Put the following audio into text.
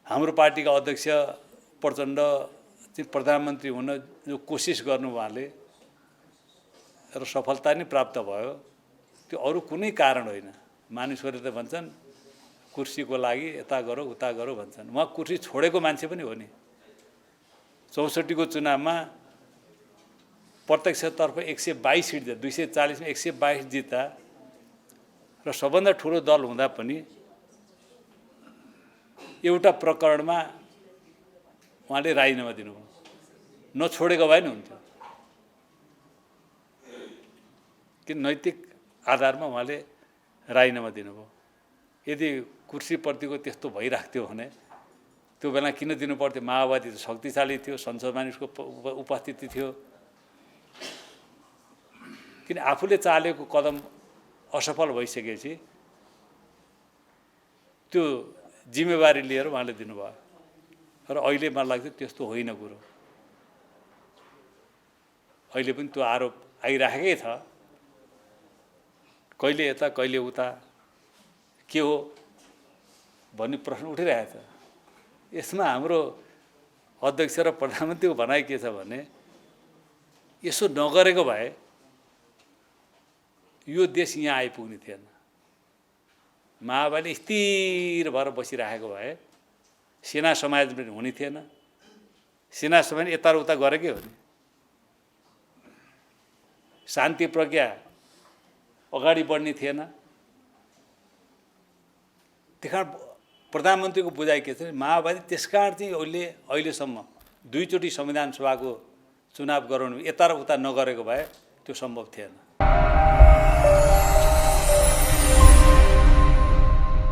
हाम्रो पार्टीका अध्यक्ष प्रचण्ड चाहिँ प्रधानमन्त्री हुन जो कोसिस गर्नु उहाँले र सफलता नै प्राप्त भयो, त्यो अरू कुनै कारण होइन। मानिसहरूले त भन्छन् कुर्सीको लागि यता गरौ उता गरौ भन्छन्, उहाँ कुर्सी छोडेको मान्छे पनि हो नि। 64 को चुनावमा प्रत्यक्षतर्फ 122 सिट, 240 मा 122 जित्दा र सबभन्दा ठुलो दल हुँदा पनि एउटा प्रकरणमा उहाँले राजीनामा दिनुभयो। नछोडेको भए नि हुन्थ्यो, किन नैतिक आधारमा उहाँले राजीनामा दिनुभयो। यदि कुर्सीप्रतिको त्यस्तो भइराख्थ्यो भने त्यो बेला किन दिनु पर्थ्यो? माओवादी त शक्तिशाली थियो, संसदमा उसको उपस्थिति थियो। किन आफूले चालेको कदम असफल भइसकेपछि त्यो जिम्मेवारी लिएर उहाँले दिनुभयो। र अहिले मलाई लाग्छ त्यस्तो होइन कुरो। अहिले पनि त्यो आरोप आइराखेकै छ, कहिले यता कहिले उता के हो भन्ने प्रश्न उठिरहेको छ। यसमा हाम्रो अध्यक्ष र प्रधानमन्त्रीको भनाइ के छ भने यसो नगरेको भए यो देश यहाँ आइपुग्ने थिएन। माओवादी स्थिर भएर बसिरहेको भए सेना समाज पनि हुने थिएन। सेना समाज यता र उता गरेकै हो नि। शान्ति प्रज्ञा अगाडि बढ्ने थिएन। त्यहाँ प्रधानमन्त्रीको बुझाइ के छ? माओवादी त्यसकारण चाहिँ अहिलेसम्म 2 चोटि संविधान सभाको चुनाव गराउनु यता र उता नगरेको भए त्यो सम्भव थिएन।